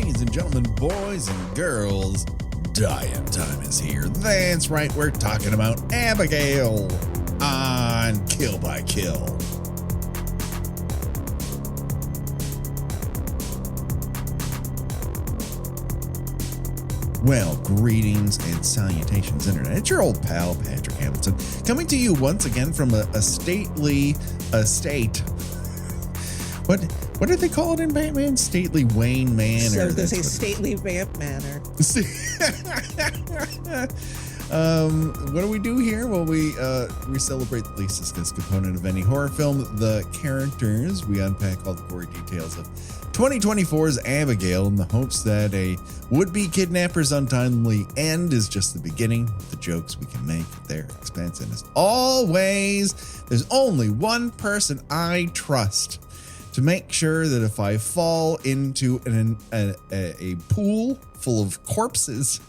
ladies and gentlemen, boys and girls, dying time is here. That's right, we're talking about Abigail on Kill by Kill. Well, greetings and salutations, Internet. It's your old pal, Patrick Hamilton, coming to you once again from a stately estate. What did they call it in Batman? Stately Wayne Manor. So they say stately vamp manor. What do we do here? Well, we celebrate the least discussed component of any horror film, the characters. We unpack all the gory details of 2024's Abigail in the hopes that a would-be kidnapper's untimely end is just the beginning of the jokes we can make at their expense. And as always, there's only one person I trust to make sure that if I fall into a pool full of corpses,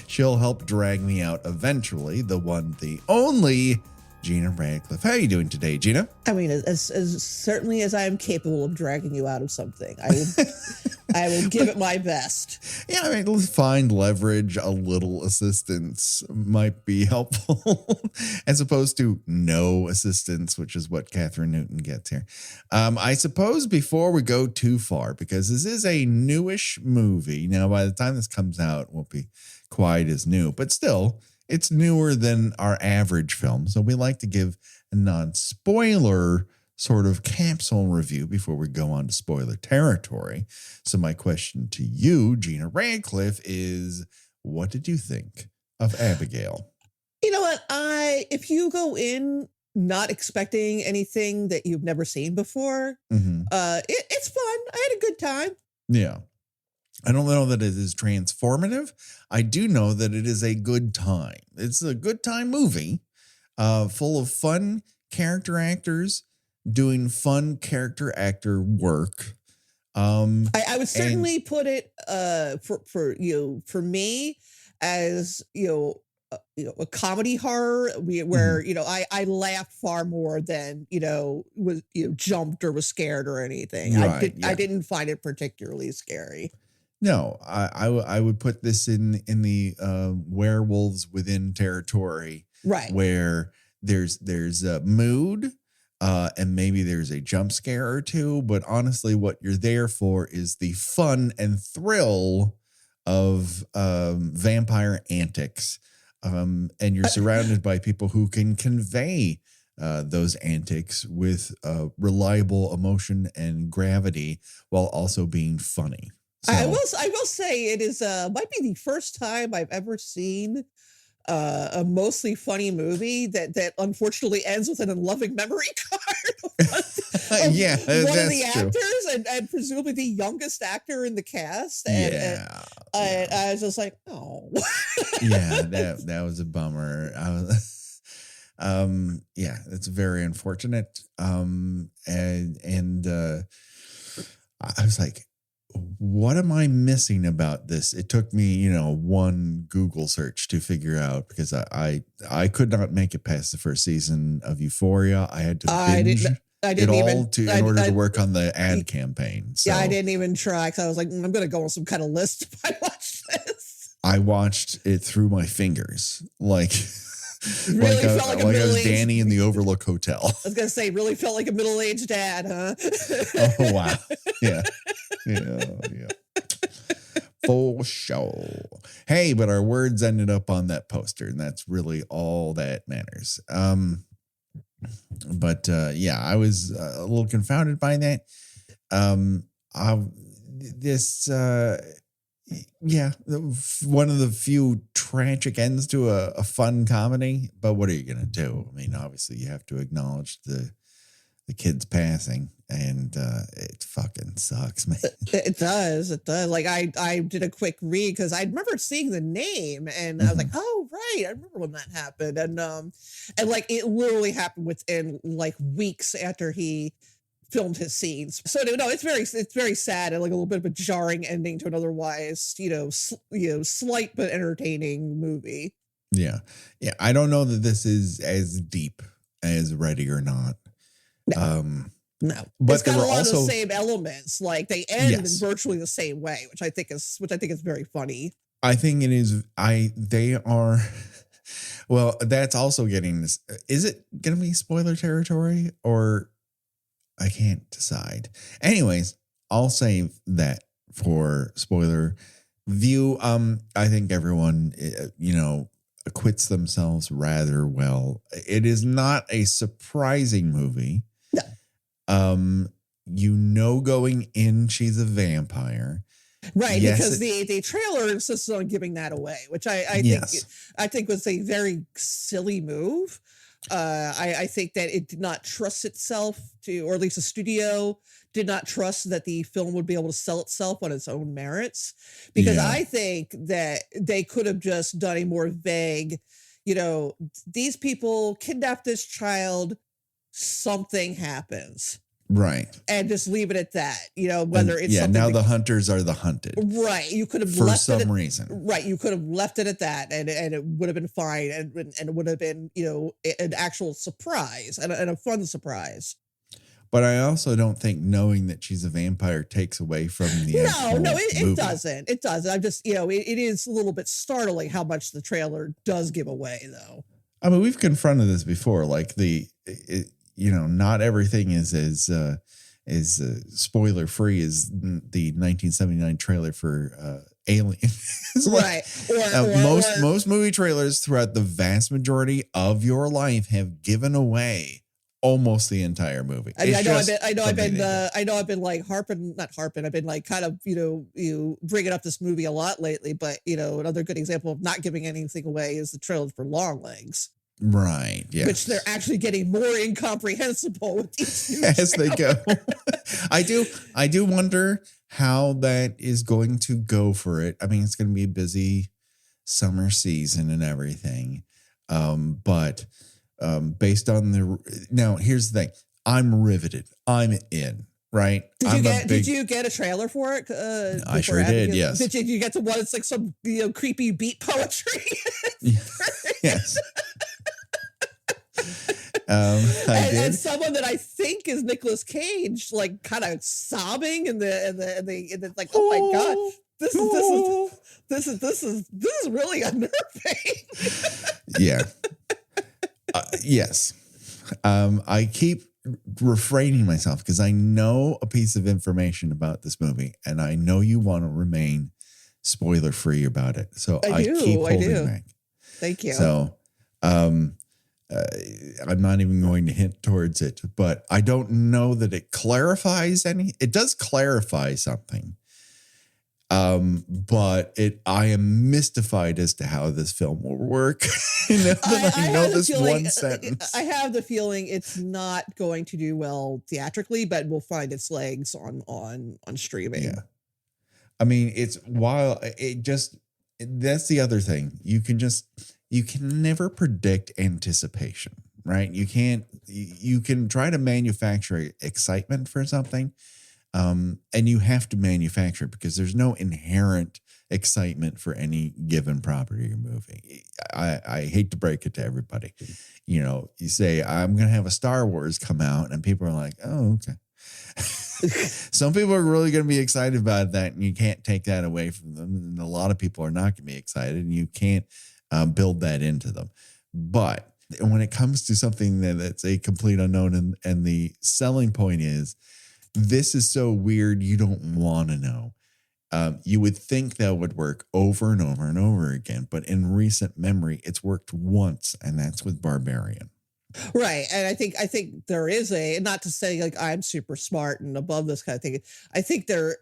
she'll help drag me out eventually. The one, the only, Gina Radcliffe. How are you doing today, Gina? I mean, as certainly as I am capable of dragging you out of something, I will give it my best. Yeah, I mean, find leverage, a little assistance might be helpful, as opposed to no assistance, which is what Catherine Newton gets here. I suppose before we go too far, because this is a newish movie. Now, by the time this comes out, it won't be quite as new, but still, it's newer than our average film. So we like to give a non-spoiler sort of capsule review before we go on to spoiler territory. So my question to you, Gina Radcliffe, is what did you think of Abigail? You know what? If you go in not expecting anything that you've never seen before, it's fun. I had a good time. Yeah. I don't know that it is transformative. I do know that it is a good time. It's a good time movie, full of fun character actors doing fun character actor work. I would certainly put it for me as a comedy horror where I laughed far more than was jumped or was scared or anything. Right, I didn't find it particularly scary. No, I would put this in the werewolves within territory, right? Where there's a mood, and maybe there's a jump scare or two, but honestly, what you're there for is the fun and thrill of vampire antics, and you're surrounded by people who can convey those antics with reliable emotion and gravity while also being funny. So, I will say it is might be the first time I've ever seen a mostly funny movie that unfortunately ends with an unloving memory card. Yeah, one of the actors and presumably the youngest actor in the cast. And I was just like, oh. Yeah, that was a bummer. Yeah, it's very unfortunate. And I was like, what am I missing about this? It took me, one Google search to figure out, because I could not make it past the first season of Euphoria. I had to binge in order to work on the ad campaign. So yeah, I didn't even try, because I was like, I'm going to go on some kind of list if I watch this. I watched it through my fingers, like really like I was Danny in the Overlook Hotel. I was going to say, really felt like a middle-aged dad, huh? Oh, wow. Yeah. For sure. Hey, but our words ended up on that poster, and that's really all that matters. But I was a little confounded by that. One of the few tragic ends to a fun comedy. But what are you gonna do? I mean, obviously, you have to acknowledge the kid's passing, and it fucking sucks, man. It does. Like I did a quick read because I remember seeing the name, and I was like, oh right, I remember when that happened, and like it literally happened within like weeks after he filmed his scenes. So no, it's very sad and like a little bit of a jarring ending to an otherwise slight but entertaining movie. Yeah. I don't know that this is as deep as Ready or Not. No. No, But it's got there a were lot of the also same elements. Like they end in yes. virtually the same way, which I think is very funny. I think it is. They are. Well, that's also getting this. Is it going to be spoiler territory or I can't decide? Anyways, I'll save that for spoiler view. I think everyone, acquits themselves rather well. It is not a surprising movie. No. Going in, she's a vampire. Right, Yes, because the trailer insists on giving that away, which yes. I think was a very silly move. I think that it did not trust itself to, or at least the studio did not trust that the film would be able to sell itself on its own merits. Because Yeah. I think that they could have just done a more vague, these people kidnap this child, something happens. Right. And just leave it at that, whether it's something now the hunters are the hunted. Right. You could have for left some it at, reason. Right. You could have left it at that and it would have been fine and it would have been, an actual surprise and a fun surprise. But I also don't think knowing that she's a vampire takes away from the it doesn't. It doesn't. I'm just, it is a little bit startling how much the trailer does give away though. I mean, we've confronted this before, like not everything is as spoiler free as the 1979 trailer for Alien. Right. Most movie trailers throughout the vast majority of your life have given away almost the entire movie. I mean, I've been like not harping. I've been like kind of, bringing up this movie a lot lately, but another good example of not giving anything away is the trailer for Longlegs. Right. Yeah. Which they're actually getting more incomprehensible with each as they go. I do wonder how that is going to go for it. I mean, it's going to be a busy summer season and everything. But based on now, here's the thing. I'm riveted. I'm in. Right. Did you get a trailer for it? I sure did. Yes. Did you get to one? It's like some creepy beat poetry. Yes. I did. And someone that I think is Nicolas Cage, like kind of sobbing and the like, oh my god, this is really unnerving. Yeah. Yes. I keep refraining myself because I know a piece of information about this movie, and I know you want to remain spoiler free about it. So I keep holding back. Thank you. So, I'm not even going to hint towards it, but I don't know that it clarifies it does clarify something. But I am mystified as to how this film will work. I know this one sentence. I have the feeling it's not going to do well theatrically, but will find its legs on streaming. Yeah. I mean, that's the other thing. You can never predict anticipation, right? You can try to manufacture excitement for something. And you have to manufacture it because there's no inherent excitement for any given property or movie. I hate to break it to everybody. You say, I'm going to have a Star Wars come out and people are like, oh, okay. Some people are really going to be excited about that and you can't take that away from them. And a lot of people are not going to be excited and you can't build that into them. But when it comes to something that's a complete unknown and the selling point is, this is so weird, you don't want to know. You would think that would work over and over and over again. But in recent memory, it's worked once, and that's with Barbarian. Right. And I think there is not to say like I'm super smart and above this kind of thing. I think there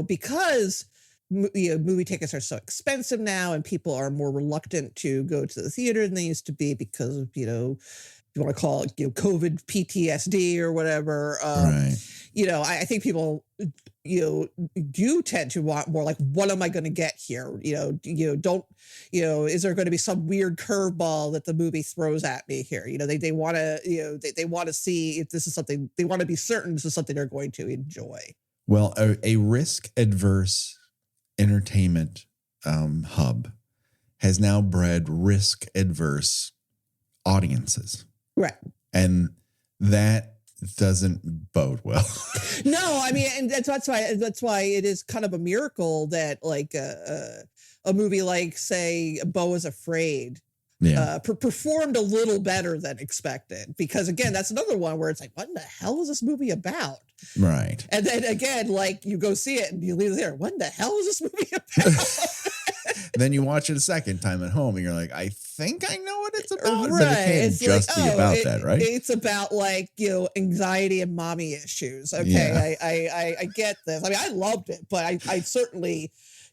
because movie tickets are so expensive now and people are more reluctant to go to the theater than they used to be because of, you want to call it, COVID PTSD or whatever. Right. I think people, do tend to want more like, what am I going to get here? Is there going to be some weird curveball that the movie throws at me here? They want to, they want to see if this is something, they want to be certain this is something they're going to enjoy. Well, a risk adverse entertainment hub has now bred risk adverse audiences. Right. And that doesn't bode well. No, I mean, and that's why it is kind of a miracle that like a movie like say Beau is Afraid performed a little better than expected, because again, that's another one where it's like, what in the hell is this movie about? Right. And then again, like you go see it and you leave there, what in the hell is this movie about? Then you watch it a second time at home and you're like, I think I know what it's about. Right. But it can't It's just like, be about that, right? It's about like, you know, anxiety and mommy issues. Okay. Yeah. I get this. I mean, I loved it, but I certainly,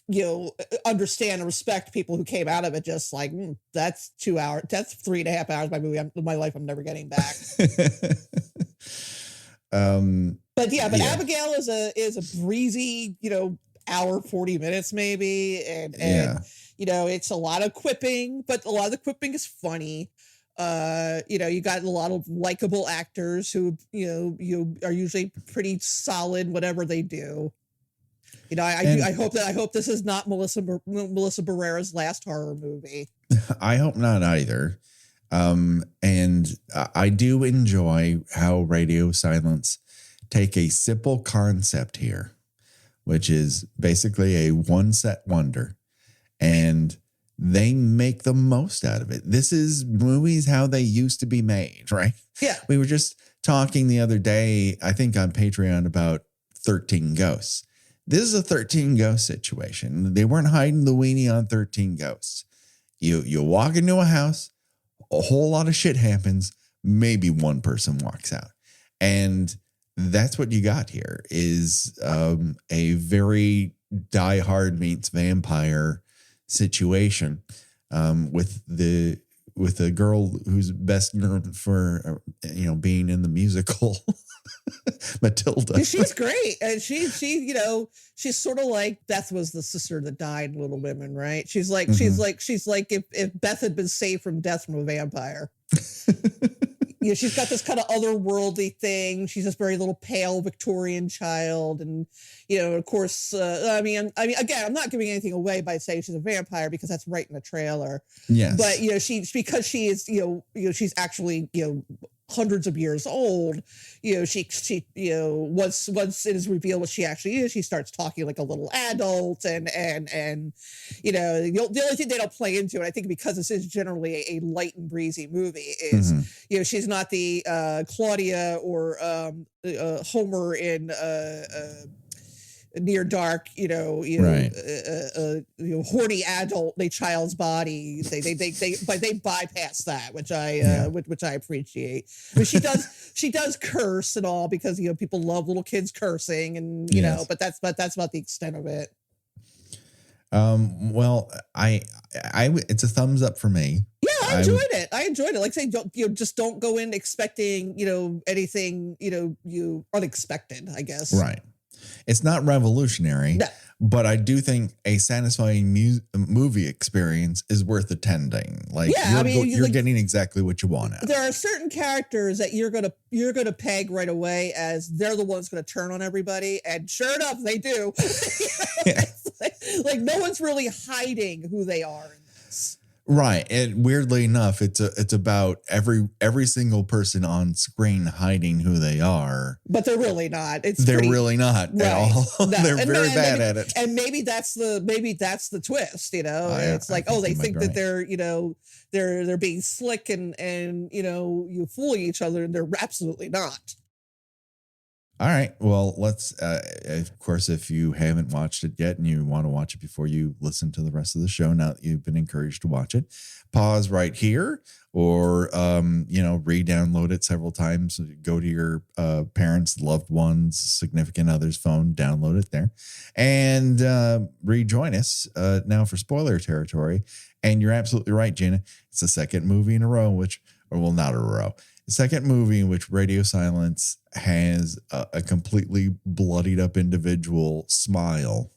you know, understand and respect people who came out of it just like, that's 2 hours, that's 3.5 hours of my life I'm never getting back. But Abigail is a breezy, you know, hour 40 minutes maybe, and you know, it's a lot of quipping, but a lot of the quipping is funny. You know, you got a lot of likable actors who, you are usually pretty solid whatever they do. You know, I hope this is not Melissa Barrera's last horror movie. I hope not either. And I do enjoy how Radio Silence take a simple concept here, which is basically a one set wonder, and they make the most out of it. This is movies how they used to be made, right? Yeah. We were just talking the other day, I think on Patreon, about 13 Ghosts. This is a 13 Ghost situation. They weren't hiding the weenie on 13 Ghosts. You walk into a house, a whole lot of shit happens, maybe one person walks out. And that's what you got here is a very Die Hard meets vampire situation with a girl who's best known for being in the musical Matilda. She's great, and she you know, she's sort of like Beth was the sister that died in Little Women, right? She's like she's like if Beth had been saved from death from a vampire. You know, she's got this kind of otherworldly thing. She's this very little pale Victorian child, and you know, of course, I mean, again, I'm not giving anything away by saying she's a vampire because that's right in the trailer. Yes, but you know, because she is, you know, she's actually, you know, hundreds of years old. You know, she you know, once it is revealed what she actually is, she starts talking like a little adult, and you know, the only thing they don't play into it, I think, because this is generally a light and breezy movie, is you know, she's not the Claudia or Homer in Near Dark, you know, horny adult, a child's body. They bypass that, which I appreciate. I mean, she does curse and all, because you know, people love little kids cursing, and you know, but that's about the extent of it. Well, I it's a thumbs up for me. Yeah, I enjoyed it. Like I say, don't go in expecting, you know, anything, you know, unexpected, I guess. Right. It's not revolutionary, but I do think a satisfying movie experience is worth attending. Like, you're getting exactly what you want out. There are certain characters that you're gonna peg right away as they're the ones going to turn on everybody, and sure enough, they do. like no one's really hiding who they are in this. Right. And weirdly enough, it's about every single person on screen hiding who they are. But they're really not. They're really not at all. No. They're very bad at it. And maybe that's the twist, you know. It's like, they think that they're, you know, they're being slick and you know, you fooling each other, and they're absolutely not. All right. Well, let's, of course, if you haven't watched it yet and you want to watch it before you listen to the rest of the show, now that you've been encouraged to watch it, pause right here, or, you know, re-download it several times. Go to your parents, loved ones, significant other's phone, download it there, and rejoin us now for spoiler territory. And you're absolutely right, Gina. It's the second movie in a row, not a row. The second movie in which Radio Silence has a completely bloodied up individual smile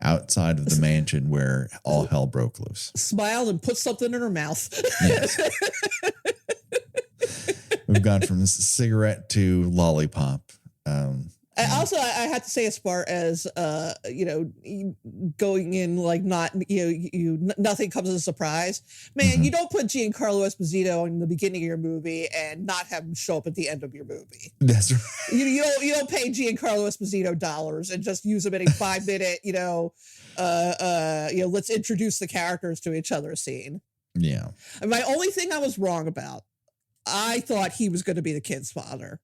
outside of the mansion where all hell broke loose. Smiled and put something in her mouth. Yes. We've gone from cigarette to lollipop. I had to say, as far as going in like not nothing comes as a surprise. Man, you don't put Giancarlo Esposito in the beginning of your movie and not have him show up at the end of your movie. That's right. You don't pay Giancarlo Esposito dollars and just use him in a 5-minute let's introduce the characters to each other scene. Yeah. And my only thing I was wrong about, I thought he was going to be the kid's father.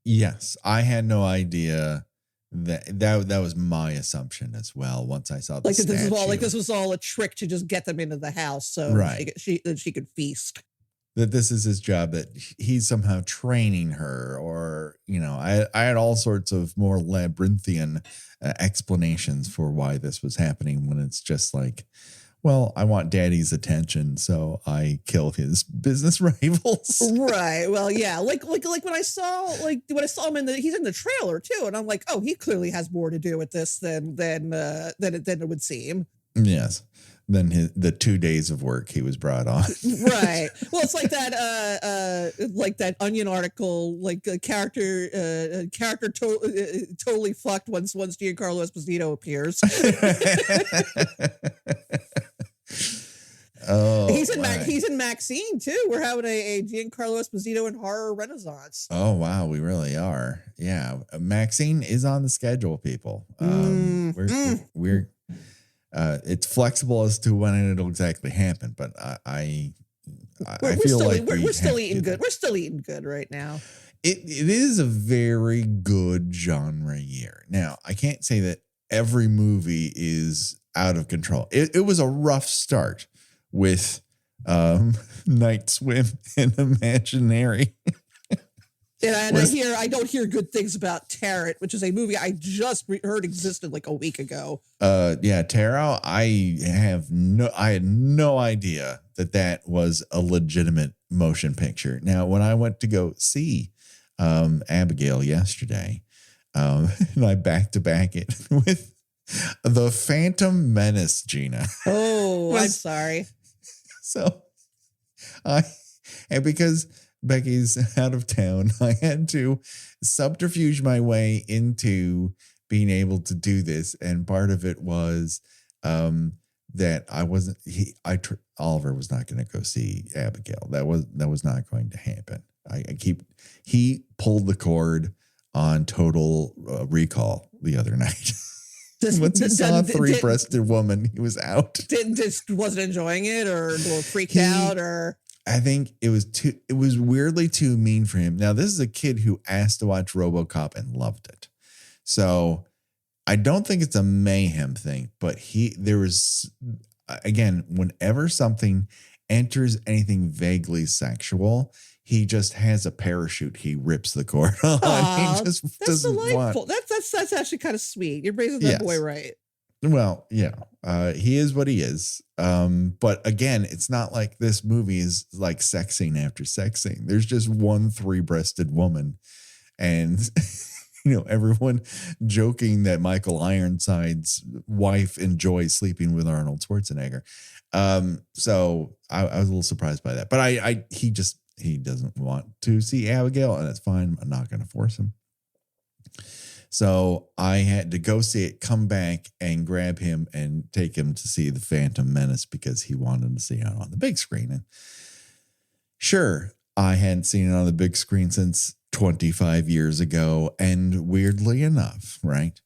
Yes, I had no idea that was my assumption as well. Once I saw the this was all a trick to just get them into the house, so she could feast. That this is his job, that he's somehow training her, or I had all sorts of more labyrinthian explanations for why this was happening, when it's just like, well, I want daddy's attention, so I kill his business rivals. Right. Well, yeah. Like when I saw him he's in the trailer too, and I'm like, oh, he clearly has more to do with this than it would seem. Yes. Than the 2 days of work he was brought on. Right. Well, it's like that Onion article, like a character totally fucked once Giancarlo Esposito appears. Oh, he's in Maxine too. We're having a Giancarlo Esposito and horror renaissance. Oh wow, we really are. Yeah, Maxine is on the schedule, people. We're it's flexible as to when it'll exactly happen, but I feel like we're still eating good. We're still eating good right now. It is a very good genre year. Now, I can't say that every movie is out of control. It was a rough start with Night Swim and Imaginary. And I don't hear good things about Tarot, which is a movie I just heard existed like a week ago. Tarot. I had no idea that was a legitimate motion picture. Now, when I went to go see Abigail yesterday, and I back to back it with The Phantom Menace, Gina. Oh, I'm sorry. So and because Becky's out of town, I had to subterfuge my way into being able to do this. And part of it was that Oliver was not going to go see Abigail. That was not going to happen. He pulled the cord on Total Recall the other night. Once he saw a three-breasted woman, he was out. Just wasn't enjoying it, or freaked out, or I think it was weirdly too mean for him. Now, this is a kid who asked to watch RoboCop and loved it. So I don't think it's a mayhem thing, but there was, again, whenever something enters anything vaguely sexual, he just has a parachute. He rips the cord on. He just that's delightful. That's actually kind of sweet. You're raising that boy right. Well, yeah, he is what he is. But again, it's not like this movie is like sex scene after sex scene. There's just one three-breasted woman, and everyone joking that Michael Ironside's wife enjoys sleeping with Arnold Schwarzenegger. So I was a little surprised by that, but he doesn't want to see Abigail, and it's fine. I'm not going to force him. So I had to go see it, come back and grab him and take him to see The Phantom Menace because he wanted to see it on the big screen. And sure, I hadn't seen it on the big screen since 25 years ago. And weirdly enough, right,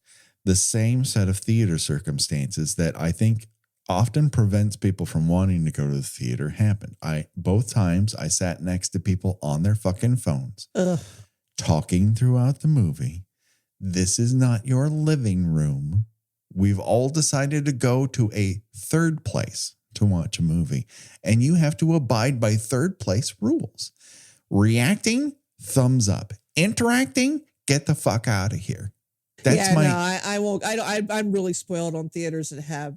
the same set of theater circumstances that I think often prevents people from wanting to go to the theater happened. Both times I sat next to people on their fucking phones, talking throughout the movie. This is not your living room. We've all decided to go to a third place to watch a movie, and you have to abide by third place rules. Reacting, thumbs up. Interacting, get the fuck out of here. I won't. I'm really spoiled on theaters that have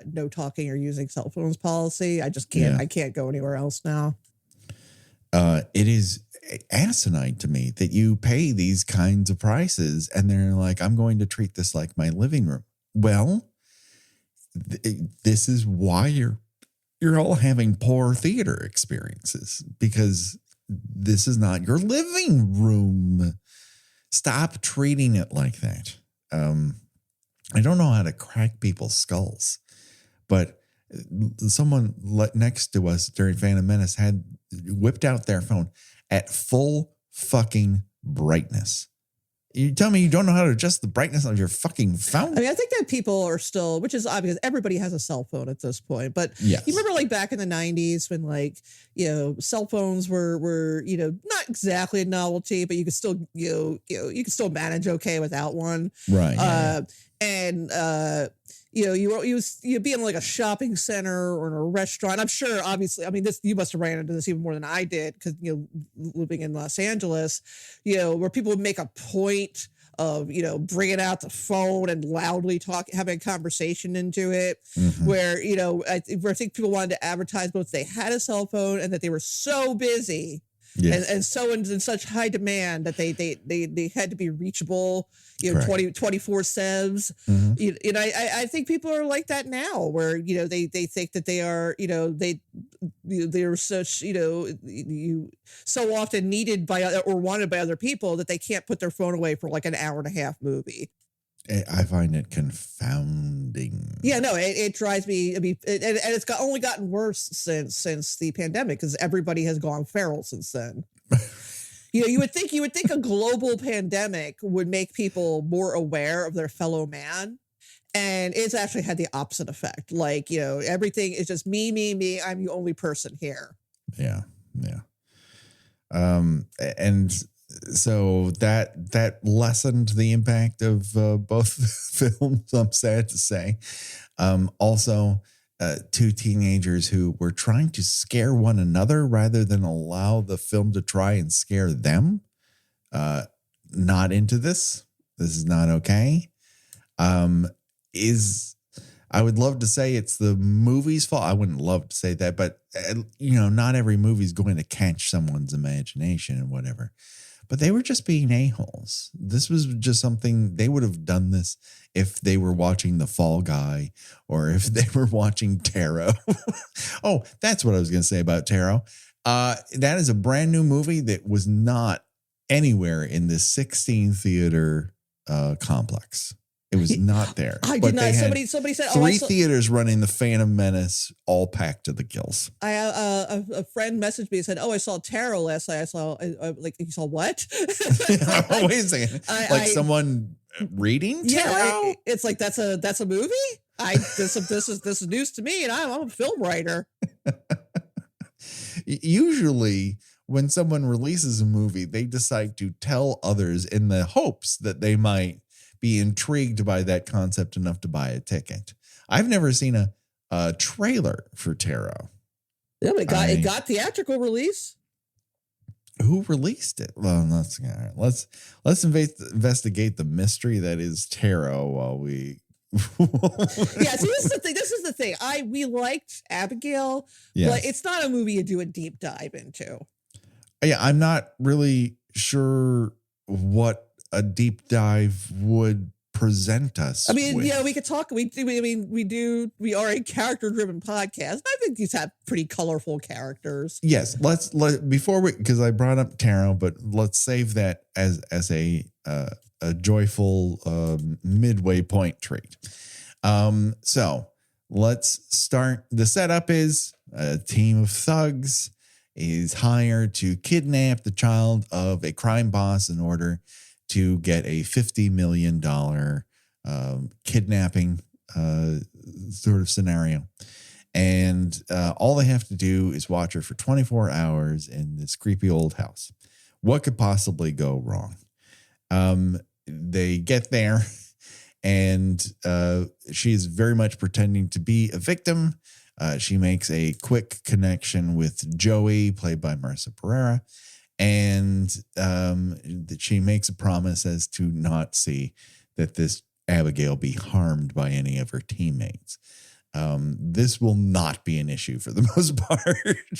no talking or using cell phones policy. I just can't. Yeah. I can't go anywhere else now. It is asinine to me that you pay these kinds of prices and they're like, I'm going to treat this like my living room. Well, this is why you're all having poor theater experiences, because this is not your living room. Stop treating it like that. I don't know how to crack people's skulls, but someone next to us during Phantom Menace had whipped out their phone at full fucking brightness. You tell me you don't know how to adjust the brightness of your fucking phone? I mean, I think that people are still, which is obvious, everybody has a cell phone at this point. But yes. You remember like back in the 90s when like, cell phones were, not exactly a novelty, but you could still, you could still manage okay without one. Right. And you be in like a shopping center or in a restaurant. I'm sure, obviously, I mean, you must have ran into this even more than I did because, living in Los Angeles, where people would make a point of, bringing out the phone and loudly having a conversation into it, where, I think people wanted to advertise both they had a cell phone and that they were so busy. Yes. And so in such high demand that they had to be reachable, 24/7. I think people are like that now, where they think that they are they're such so often needed by or wanted by other people that they can't put their phone away for like an hour and a half movie. I find it confounding. Yeah, no, it drives me. I mean, and it's only gotten worse since the pandemic because everybody has gone feral since then. You would think a global pandemic would make people more aware of their fellow man, and it's actually had the opposite effect. Like everything is just me, me, me. I'm the only person here. Yeah. And so that lessened the impact of both films, I'm sad to say. Also, two teenagers who were trying to scare one another rather than allow the film to try and scare them. Not into this. This is not okay. I would love to say it's the movie's fault. I wouldn't love to say that, but not every movie is going to catch someone's imagination and whatever. But they were just being a-holes. This was just something they would have done this if they were watching The Fall Guy or if they were watching Tarot. Oh, that's what I was going to say about Tarot. That is a brand new movie that was not anywhere in the 16 theater complex. It was not there. I did not. Somebody said three theaters running the Phantom Menace, all packed to the gills. A friend messaged me and said, "Oh, I saw Tarot last night. I saw like you saw what?" Wait a second. Someone reading Tarot? Yeah, it's like that's a movie. This is news to me, and I'm a film writer. Usually, when someone releases a movie, they decide to tell others in the hopes that they might be intrigued by that concept enough to buy a ticket. I've never seen a trailer for Tarot. Yeah, but it got theatrical release. Who released it? Well, let's investigate the mystery that is Tarot while we. Yeah, see, this is the thing. We liked Abigail, yes, but it's not a movie you do a deep dive into. Yeah, I'm not really sure what a deep dive would present us. I mean, with. We could talk. We are a character driven podcast. I think these have pretty colorful characters. Yes. Because I brought up Tarot, but let's save that as a joyful midway point treat. So let's start. The setup is a team of thugs is hired to kidnap the child of a crime boss in order to get a $50 million kidnapping sort of scenario. And all they have to do is watch her for 24 hours in this creepy old house. What could possibly go wrong? They get there, and she is very much pretending to be a victim. She makes a quick connection with Joey, played by Melissa Barrera. And she makes a promise as to not see that this Abigail be harmed by any of her teammates. This will not be an issue for the most part.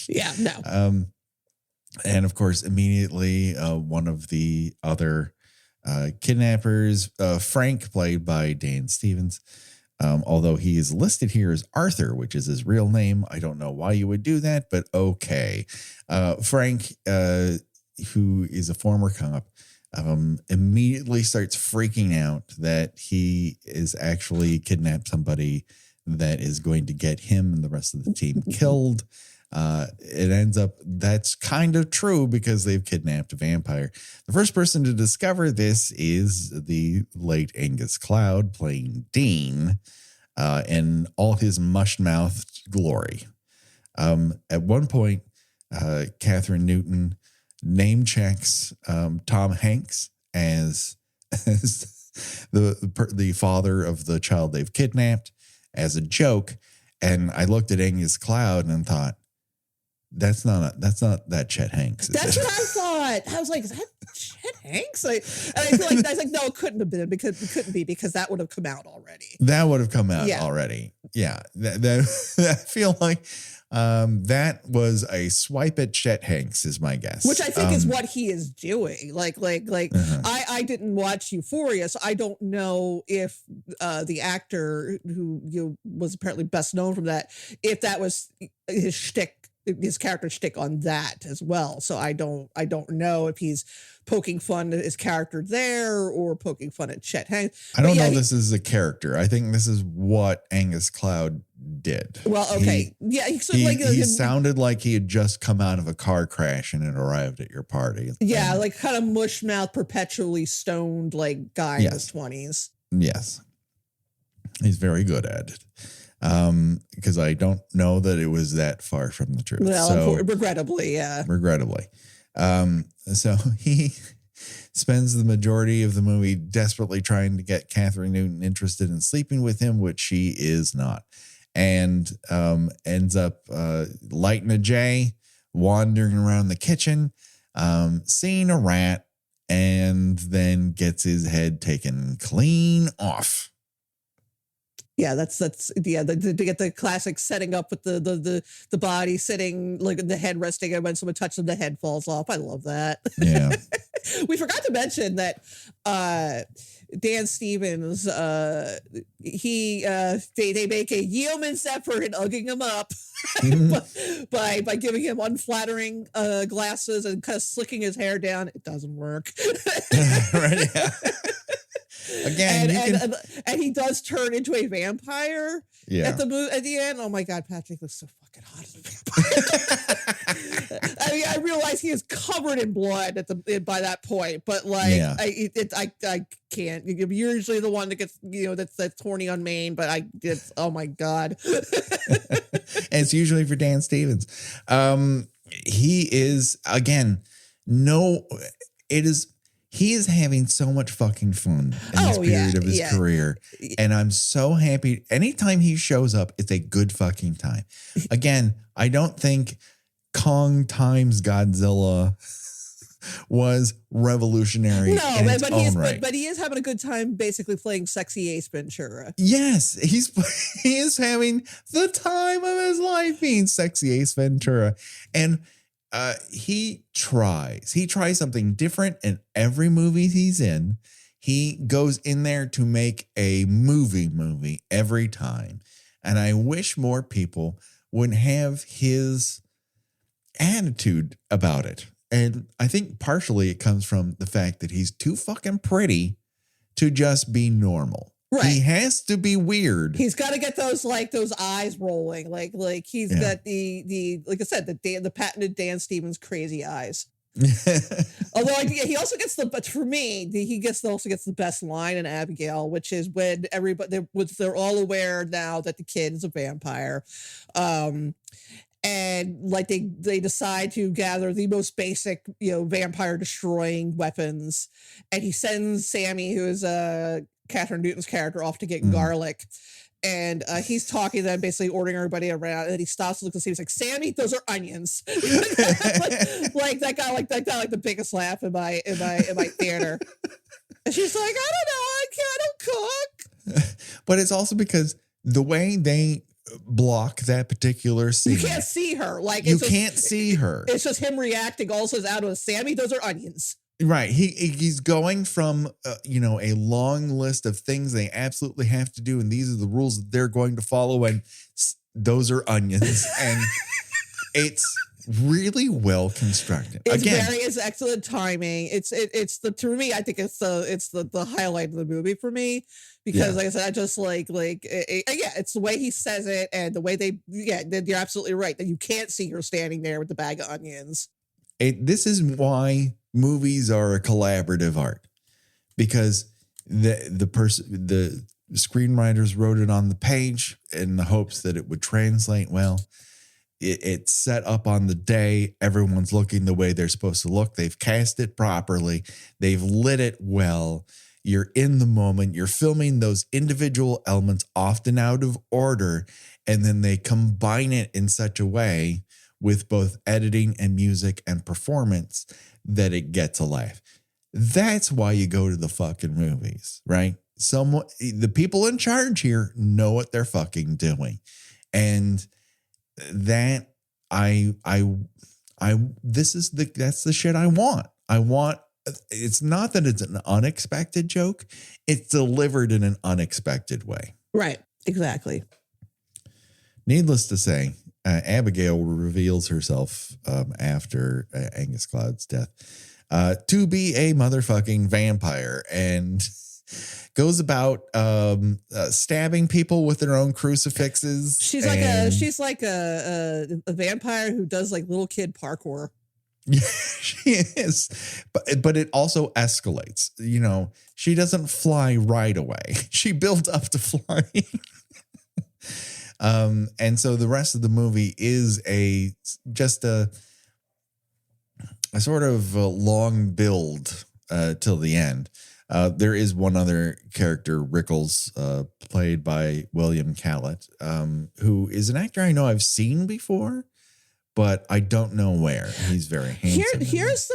Yeah, no. And of course, immediately, one of the other kidnappers, Frank, played by Dan Stevens, although he is listed here as Arthur, which is his real name. I don't know why you would do that, but okay. Frank, who is a former cop, immediately starts freaking out that he is actually kidnapped somebody that is going to get him and the rest of the team killed. It ends up that's kind of true because they've kidnapped a vampire. The first person to discover this is the late Angus Cloud playing Dean in all his mush-mouthed glory. At one point, Catherine Newton name checks Tom Hanks as the father of the child they've kidnapped as a joke. And I looked at Angus Cloud and thought, that's not that Chet Hanks. That's what I thought. I was like, is that Chet Hanks? And I feel like I was like, no, it couldn't have been because that would have come out already. That would have come out already. Yeah. I feel like that was a swipe at Chet Hanks is my guess. Which I think is what he is doing. I didn't watch Euphoria, so I don't know if the actor who was apparently best known from that, if that was his shtick, his character shtick on that as well. So I don't know if he's poking fun at his character there or poking fun at Chet Hanks. I don't know. This is a character. I think this is what Angus Cloud did. Well, okay. He sounded like he had just come out of a car crash and had arrived at your party. Yeah, like kind of mush mouth, perpetually stoned like guy in his 20s. Yes. He's very good at it. Because I don't know that it was that far from the truth. Well, regrettably, yeah. Regrettably. So he spends the majority of the movie desperately trying to get Catherine Newton interested in sleeping with him, which she is not. And ends up lighting a J, wandering around the kitchen, seeing a rat, and then gets his head taken clean off. Yeah, that's to get the classic setting up with the body sitting, like the head resting, and when someone touches them, the head falls off. I love that. Yeah. We forgot to mention that Dan Stevens, they make a yeoman's effort in hugging him up by giving him unflattering glasses and kind of slicking his hair down. It doesn't work. Right. Yeah. Again, and he does turn into a vampire at the end. Oh my God, Patrick looks so fucking hot as a vampire. I mean, I realize he is covered in blood by that point, but I can't. You're usually the one that gets that's horny on Maine, but oh my God. And it's usually for Dan Stevens. He is He is having so much fucking fun in this period of his career. And I'm so happy. Anytime he shows up, it's a good fucking time. Again, I don't think Kong times Godzilla was revolutionary. No, but he is having a good time basically playing sexy Ace Ventura. Yes, he is having the time of his life being sexy Ace Ventura. And he tries something different in every movie he's in. He goes in there to make a movie every time. And I wish more people would have his attitude about it. And I think partially it comes from the fact that he's too fucking pretty to just be normal. Right. He has to be weird. He's got to get those eyes rolling. Like he's got the like I said, the patented Dan Stevens crazy eyes. Although he also gets but for me, he also gets the best line in Abigail, which is when they're all aware now that the kid is a vampire. And like they decide to gather the most basic, vampire destroying weapons. And he sends Sammy, who is Catherine Newton's character, off to get garlic. And he's talking to them, basically ordering everybody around. And then he stops and looks and sees like, Sammy, those are onions. like that guy, like the biggest laugh in my theater. And she's like, I don't know, I don't cook. But it's also because the way they block that particular scene, you can't see her. Can't see her. It's just him reacting. Also, out of Sammy, those are onions. Right. He's going from, a long list of things they absolutely have to do. And these are the rules that they're going to follow. And those are onions. And really well constructed. It's excellent timing. To me, I think it's the highlight of the movie for me, because like I said, I just it's the way he says it and the way you're absolutely right that you can't see her standing there with the bag of onions. This is why movies are a collaborative art, because the screenwriters wrote it on the page in the hopes that it would translate well. It's set up on the day. Everyone's looking the way they're supposed to look. They've cast it properly. They've lit it well. You're in the moment. You're filming those individual elements often out of order, and then they combine it in such a way with both editing and music and performance that it gets a laugh. That's why you go to the fucking movies, right? The people in charge here know what they're fucking doing. And that that's the shit I want. It's not that it's an unexpected joke. It's delivered in an unexpected way. Right. Exactly. Needless to say, Abigail reveals herself after Angus Cloud's death to be a motherfucking vampire, and goes about stabbing people with their own crucifixes. She's like a vampire who does like little kid parkour. Yeah, she is. But it also escalates. You know, she doesn't fly right away. She built up to flying. And so the rest of the movie is just a sort of a long build till the end. There is one other character, Rickles, played by William Callett, who is an actor I know I've seen before, but I don't know where. He's very handsome. Here's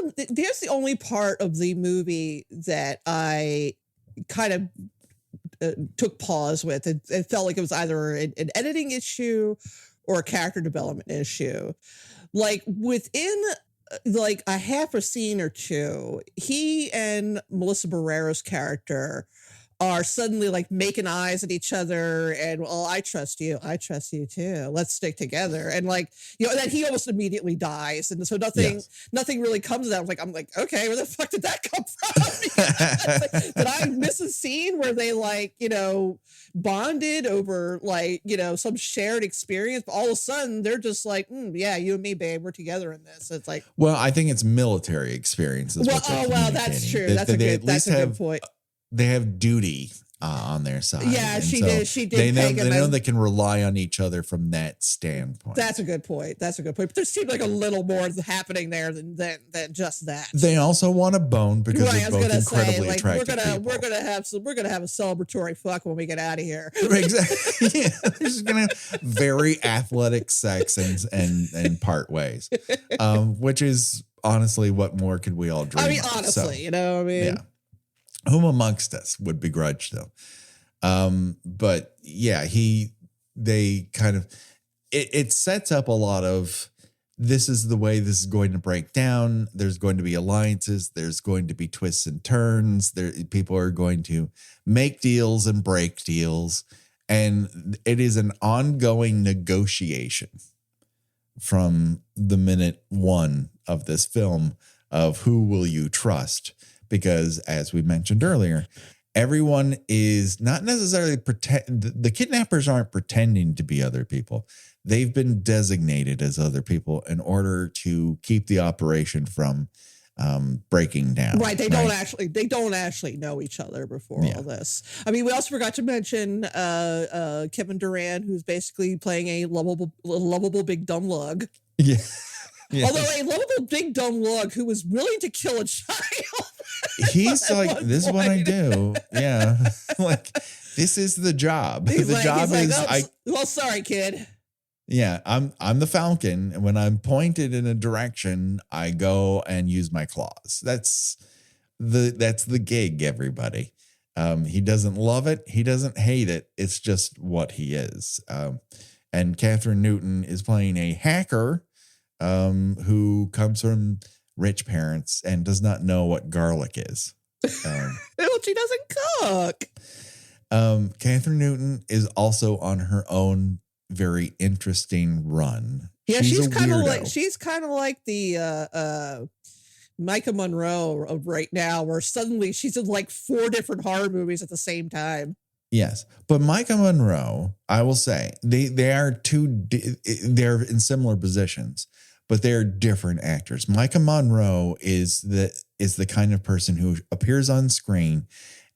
the only part of the movie that I kind of took pause with. It felt like it was either an editing issue or a character development issue. Like within like a half a scene or two, he and Melissa Barrera's character are suddenly like making eyes at each other and, well, I trust you too, let's stick together, and like, you know, then he almost immediately dies, and so nothing really comes of that. I'm like, okay, where the fuck did that come from? Did I miss a scene where they like, you know, bonded over like, you know, some shared experience, but all of a sudden they're just like, yeah, you and me, babe, we're together in this. It's like, well, I think it's military experiences. Well, that's true. That's a good point. They have duty on their side. Yeah, she did. They know they can rely on each other from that standpoint. That's a good point. But there seemed like a little more happening there than just that. They also want a bone because they're both incredibly attractive people. We're gonna have a celebratory fuck when we get out of here. Exactly. Yeah, they're just gonna have very athletic sex and part ways, which is honestly what more could we all dream? I mean, of? honestly, you know, what I mean. Yeah. Whom amongst us would begrudge though? But yeah, they kind of, it sets up a lot of, this is the way this is going to break down. There's going to be alliances. There's going to be twists and turns. People are going to make deals and break deals. And it is an ongoing negotiation from the minute one of this film of who will you trust? Because as we mentioned earlier, everyone is not necessarily the kidnappers aren't pretending to be other people. They've been designated as other people in order to keep the operation from breaking down. Right. They don't actually know each other before all this. I mean, we also forgot to mention Kevin Durant, who's basically playing a lovable big dumb lug. Yeah. Yeah. Although a lovable big dumb lug who was willing to kill a child. He's like, this is what I do. Yeah. Like, this is the job. Well, sorry, kid. Yeah, I'm the Falcon, and when I'm pointed in a direction, I go and use my claws. That's the gig, everybody. He doesn't love it. He doesn't hate it. It's just what he is. And Catherine Newton is playing a hacker who comes from rich parents and does not know what garlic is. Well, she doesn't cook. Catherine Newton is also on her own very interesting run. Yeah, She's a she's weirdo. kind of like the Micah Monroe of right now, where suddenly she's in like 4 different horror movies at the same time. Yes, but Micah Monroe, I will say, they are they're in similar positions, but they're different actors. Micah Monroe is the kind of person who appears on screen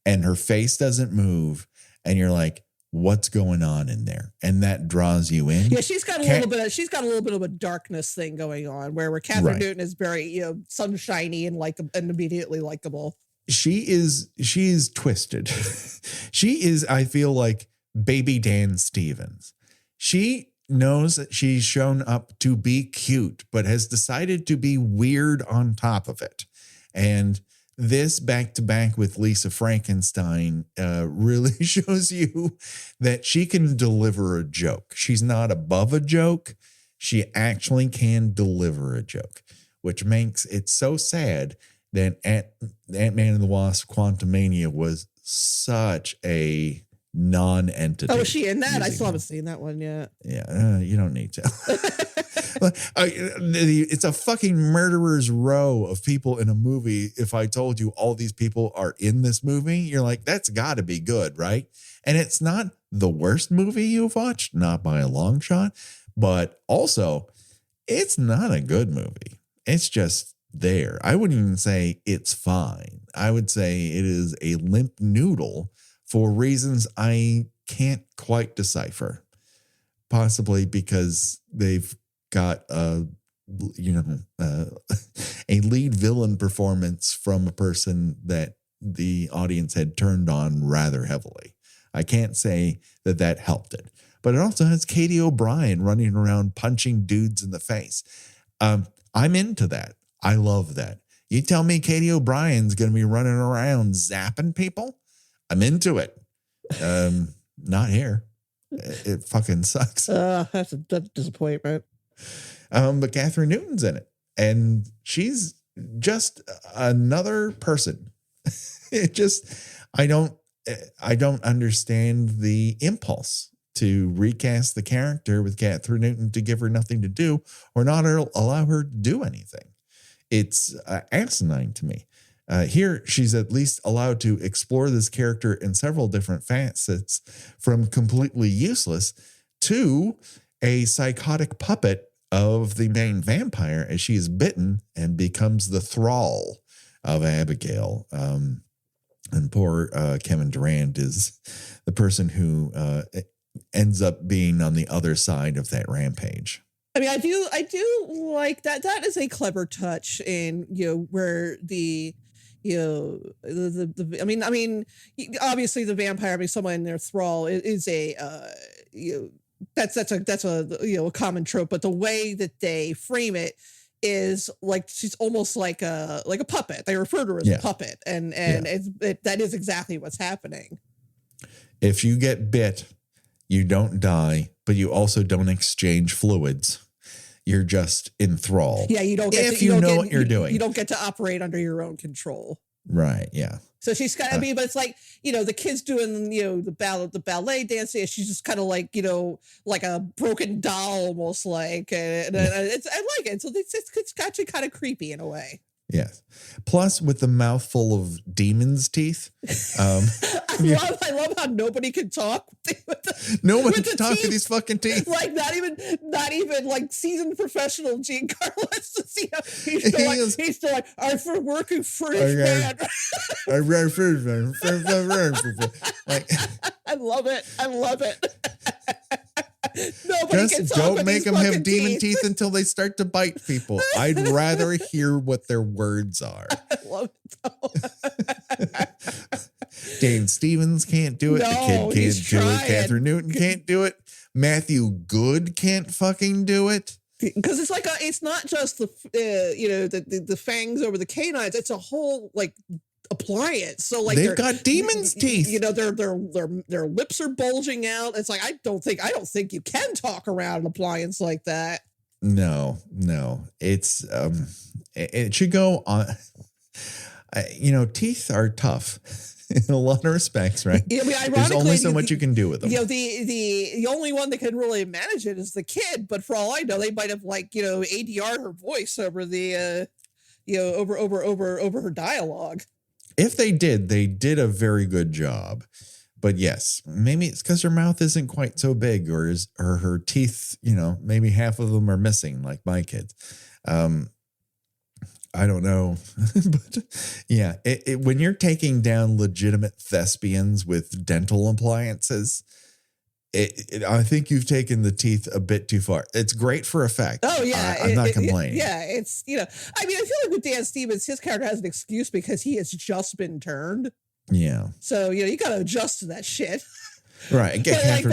and her face doesn't move, and you're like, what's going on in there? And that draws you in. Yeah, she's got a little bit of a darkness thing going on, where Catherine Newton is very, sunshiny and and immediately likable. She is twisted. She is, I feel like, baby Dan Stevens. She knows that she's shown up to be cute, but has decided to be weird on top of it. And this back to back with Lisa Frankenstein really shows you that she can deliver a joke. She's not above a joke. She actually can deliver a joke, which makes it so sad that Ant-Man and the Wasp: Quantumania was such a non-entity. Oh, is she in that? I still haven't seen that one yet. Yeah, you don't need to. It's a fucking murderer's row of people in a movie. If I told you all these people are in this movie, you're like, that's got to be good, right? And it's not the worst movie you've watched, not by a long shot, but also it's not a good movie. It's just there. I wouldn't even say it's fine. I would say it is a limp noodle for reasons I can't quite decipher. Possibly because they've got a lead villain performance from a person that the audience had turned on rather heavily. I can't say that helped it, but it also has Katie O'Brien running around punching dudes in the face. I'm into that. I love that. You tell me Katie O'Brien's going to be running around zapping people? I'm into it. Not here. It fucking sucks. That's a disappointment. But Catherine Newton's in it, and she's just another person. I don't understand the impulse to recast the character with Catherine Newton, to give her nothing to do or not allow her to do anything. It's asinine to me. Here, she's at least allowed to explore this character in several different facets, from completely useless to a psychotic puppet of the main vampire as she is bitten and becomes the thrall of Abigail. And poor Kevin Durant is the person who ends up being on the other side of that rampage. I mean, I do like that. That is a clever touch in, where the obviously the vampire, someone in their thrall is a that's a common trope, but the way that they frame it is like she's almost like a puppet. They refer to her as a puppet, and that is exactly what's happening. If you get bit, you don't die, but you also don't exchange fluids. You're just enthralled. Yeah, you don't get if you know what you're doing. You don't get to operate under your own control. Right. Yeah. So she's kind of, but it's like, the kids doing, the ballet dancing. She's just kind of like, like a broken doll, almost like, and I like it. So it's actually kind of creepy in a way. Yes. Plus, with the mouthful of demon's teeth. I love how nobody can talk. Nobody can talk with these fucking teeth. Like not even like seasoned professional Giancarlo. He's still like, I'm working British man. Like, I love it. Nobody just don't make them have demon teeth until they start to bite people. I'd rather hear what their words are. I love it. Dave Stevens can't do it. No, the kid can't do it. Catherine Newton can't do it. Matthew Good can't fucking do it. Because it's like it's not just the fangs over the canines. It's a whole like appliance. So like they've got demon's teeth. Their lips are bulging out. It's like I don't think you can talk around an appliance like that. No. It's it should go on. Teeth are tough. in a lot of respects, right? I mean, There's only ironically, so much you can do with them. You know, the only one that can really manage it is the kid. But for all I know, they might have ADR'd her voice over the over her dialogue. If they did a very good job. But yes, maybe it's because her mouth isn't quite so big, or her teeth, maybe half of them are missing, like my kids. I don't know. But yeah, when you're taking down legitimate thespians with dental appliances, I think you've taken the teeth a bit too far. It's great for effect. Oh yeah, I'm not complaining. It's I mean, I feel like with Dan Stevens, his character has an excuse because he has just been turned. Yeah. So you got to adjust to that shit. Right. Get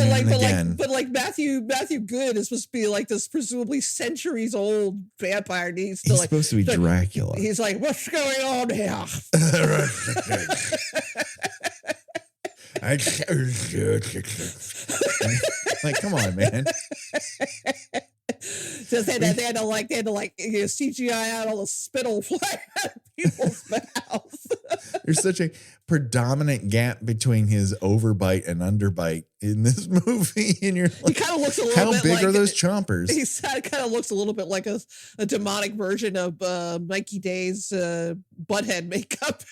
but Matthew Good is supposed to be like this presumably centuries old vampire. And he's supposed to be Dracula. He's like, what's going on here? Like, come on, man. Just they had to CGI out all the spittle flying out of people's mouths. There's such a predominant gap between his overbite and underbite in this movie, and you're like, he kind of looks a little bit how big are those chompers? He kind of looks a little bit like a demonic version of Mikey Day's butthead makeup.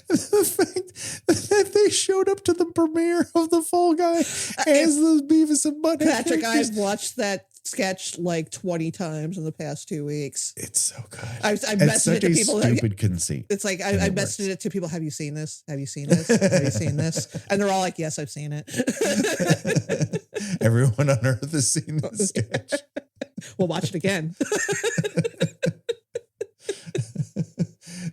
The fact that they showed up to the premiere of The Fall Guy as those Beavis and Butthead Patrick, characters. I've watched that sketch like 20 times in the past 2 weeks. It's so good. I messaged it to people. Stupid conceit. It's like I messaged it to people. Have you seen this? Have you seen this? Have you seen this? And they're all like, yes, I've seen it. Everyone on earth has seen this sketch. We'll watch it again.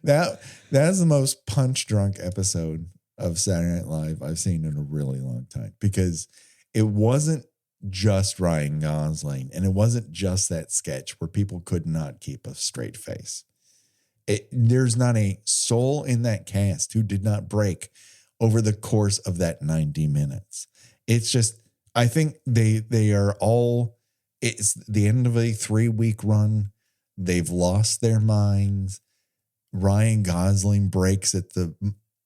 That's the most punch drunk episode of Saturday Night Live I've seen in a really long time, because it wasn't just Ryan Gosling and it wasn't just that sketch where people could not keep a straight face. There's not a soul in that cast who did not break over the course of that 90 minutes. It's just, I think they are all, it's the end of a 3-week run. They've lost their minds. Ryan Gosling breaks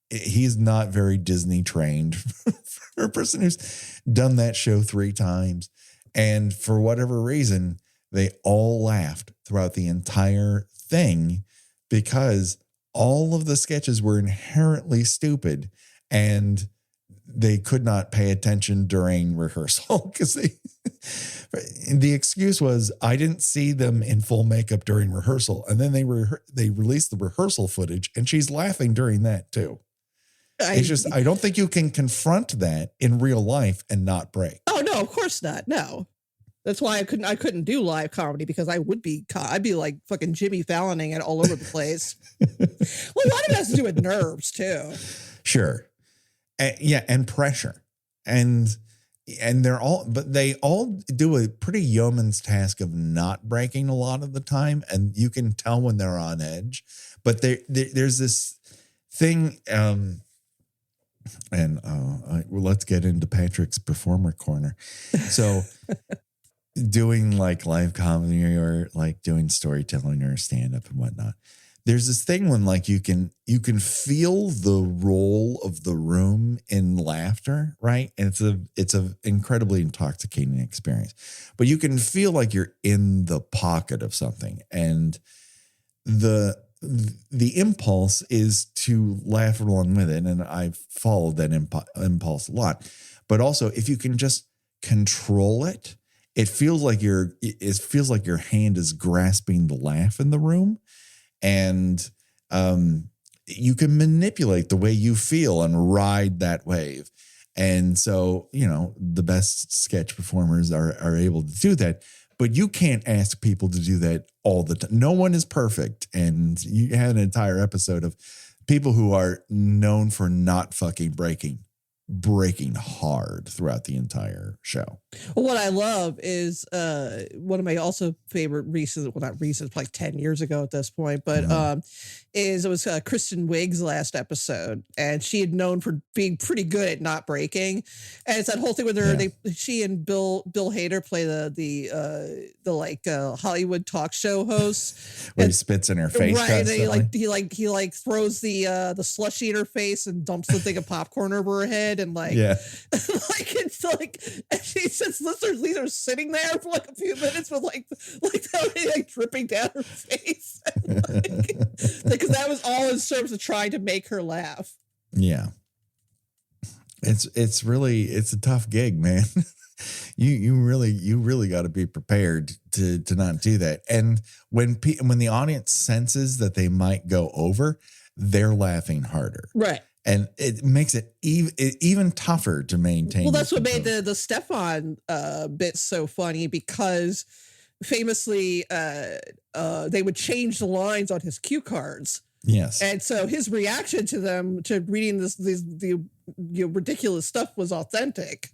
he's not very Disney trained for a person who's done that show 3 times. And for whatever reason, they all laughed throughout the entire thing because all of the sketches were inherently stupid and they could not pay attention during rehearsal because the excuse was, I didn't see them in full makeup during rehearsal. And then they released the rehearsal footage and she's laughing during that too. It's just, I don't think you can confront that in real life and not break. Oh no, of course not. No. That's why I couldn't do live comedy, because I'd be like fucking Jimmy Falloning it all over the place. Well, a lot of it has to do with nerves too. Sure. And pressure. And they all do a pretty yeoman's task of not breaking a lot of the time. And you can tell when they're on edge, but there's this thing. Let's get into Patrick's performer corner. So doing like live comedy or like doing storytelling or stand up and whatnot. There's this thing when like you can feel the roll of the room in laughter, right? And it's a incredibly intoxicating experience. But you can feel like you're in the pocket of something, and the impulse is to laugh along with it, and I've followed that impulse a lot. But also, if you can just control it, it feels like your hand is grasping the laugh in the room. And you can manipulate the way you feel and ride that wave. And so, the best sketch performers are able to do that. But you can't ask people to do that all the time. No one is perfect. And you had an entire episode of people who are known for not fucking breaking breaking hard throughout the entire show. Well, what I love is one of my also favorite recent, well, not recent, like 10 years ago at this point, but is it was Kristen Wiig's last episode, and she had known for being pretty good at not breaking, and it's that whole thing with her. She and Bill Hader play the like Hollywood talk show host, where he spits in her face, right? He throws the slushy in her face and dumps the thing of popcorn over her head, and like it's like, and she says these are sitting there for like a few minutes with like dripping down her face, because that was all in service of trying to make her laugh. Yeah, it's a tough gig, man. you really got to be prepared to not do that. And when the audience senses that they might go over, they're laughing harder, right? And it makes it even tougher to maintain. Well, that's what made the Stefan bit so funny, because famously they would change the lines on his cue cards. Yes. And so his reaction to them, to reading the ridiculous stuff, was authentic.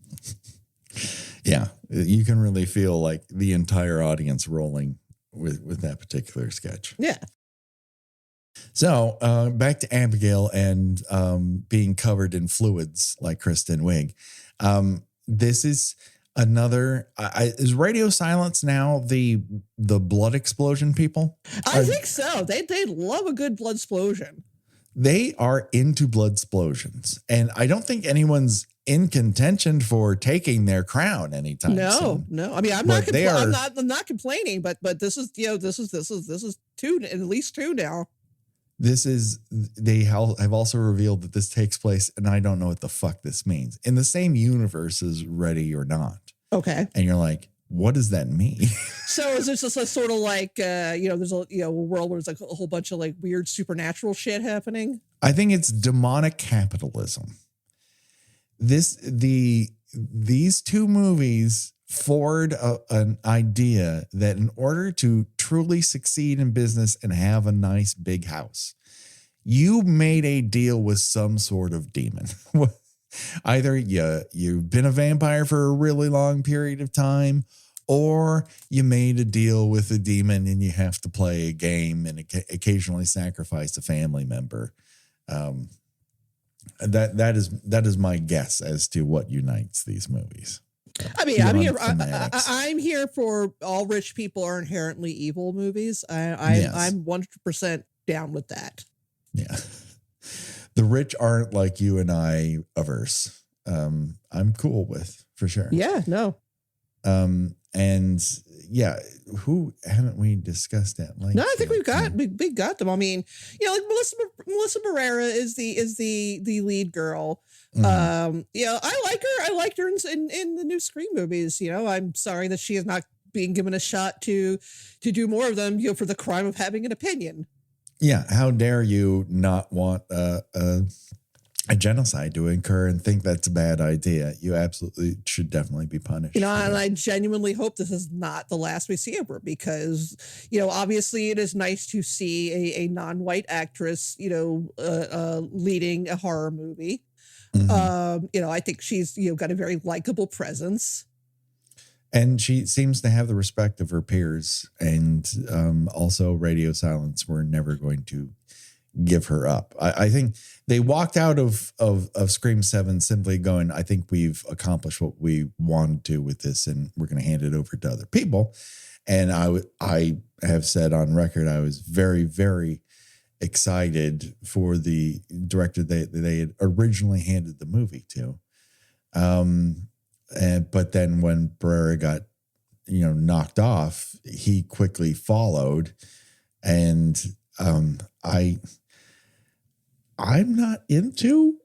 Yeah. You can really feel like the entire audience rolling with that particular sketch. Yeah. So back to Abigail and being covered in fluids like Kristen Wiig. This is another. Is Radio Silence now the blood explosion people? I think so. They love a good blood explosion. They are into blood explosions, and I don't think anyone's in contention for taking their crown anytime soon. No. I mean, I'm not complaining, but this is two, at least two now. They have also revealed that this takes place, and I don't know what the fuck this means, in the same universe as Ready or Not. Okay. And you're like, what does that mean? So is this just a sort of like, there's a world where there's like a whole bunch of like weird supernatural shit happening? I think it's demonic capitalism. These two movies forward an idea that in order to truly succeed in business and have a nice big house, you made a deal with some sort of demon. Either you've been a vampire for a really long period of time, or you made a deal with a demon and you have to play a game and occasionally sacrifice a family member. That is my guess as to what unites these movies. I mean, I'm here for all rich people are inherently evil movies. I'm 100% down with that. Yeah. The rich aren't like you and I averse. I'm cool with, for sure. Yeah, no. And yeah, who haven't we discussed that? Like, no, I think we got them. I mean, like Melissa Barrera is the lead girl. Mm-hmm. I like her. I liked her in the new Scream movies. I'm sorry that she is not being given a shot to do more of them. For the crime of having an opinion. Yeah, how dare you not want a genocide to occur and think that's a bad idea? You absolutely should definitely be punished. And I genuinely hope this is not the last we see of her, because, obviously it is nice to see a non-white actress, leading a horror movie. Mm-hmm. I think she's, got a very likable presence. And she seems to have the respect of her peers, and also Radio Silence were never going to give her up. I think they walked out of Scream 7 simply going, I think we've accomplished what we wanted to with this, and we're going to hand it over to other people. And I have said on record, I was very, very excited for the director they had originally handed the movie to. But then when Barrera got, knocked off, he quickly followed. And I'm not into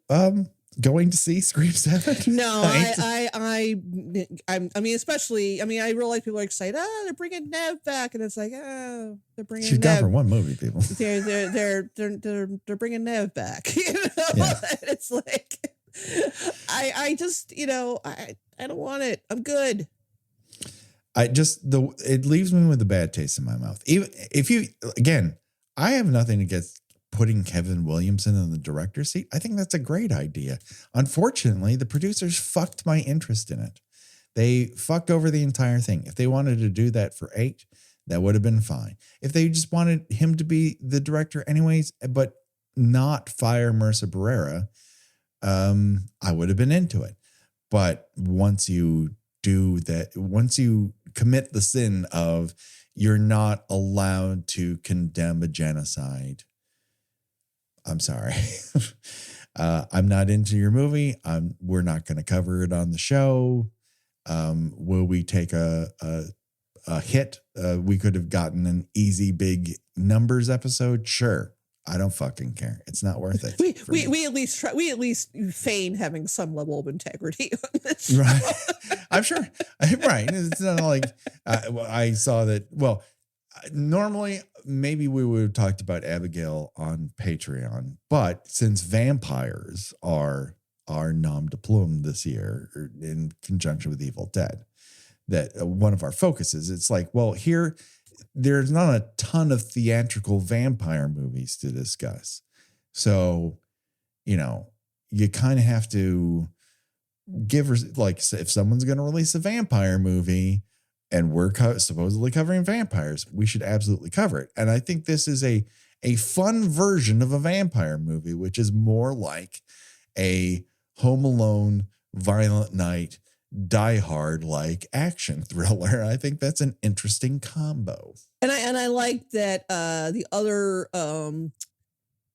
going to see Scream 7. No, I mean, especially, I realize people are excited. They're bringing Nev back, and it's like, they're bringing. She's gone for one movie, people. They're bringing Nev back. Yeah. It's like, I just, I don't want it. I'm good. It leaves me with a bad taste in my mouth. Even if again, I have nothing against putting Kevin Williamson in the director's seat, I think that's a great idea. Unfortunately, the producers fucked my interest in it. They fucked over the entire thing. If they wanted to do that for 8, that would have been fine. If they just wanted him to be the director anyways, but not fire Melissa Barrera, I would have been into it. But once you do that, once you commit the sin of you're not allowed to condemn a genocide, I'm sorry. I'm not into your movie. We're not going to cover it on the show. Will we take a hit? We could have gotten an easy big numbers episode. Sure. I don't fucking care. It's not worth it. We at least try. We at least feign having some level of integrity on this. Right. I'm sure. Right. It's not like I saw that. Well, normally maybe we would have talked about Abigail on Patreon, but since vampires are nom de plume this year in conjunction with Evil Dead, that one of our focuses, it's like, well, here there's not a ton of theatrical vampire movies to discuss. So, you kind of have to give her, like, if someone's going to release a vampire movie and we're supposedly covering vampires, we should absolutely cover it. And I think this is a fun version of a vampire movie, which is more like a Home Alone, Violent Night, Die Hard like action thriller. I think that's an interesting combo. And I like that the other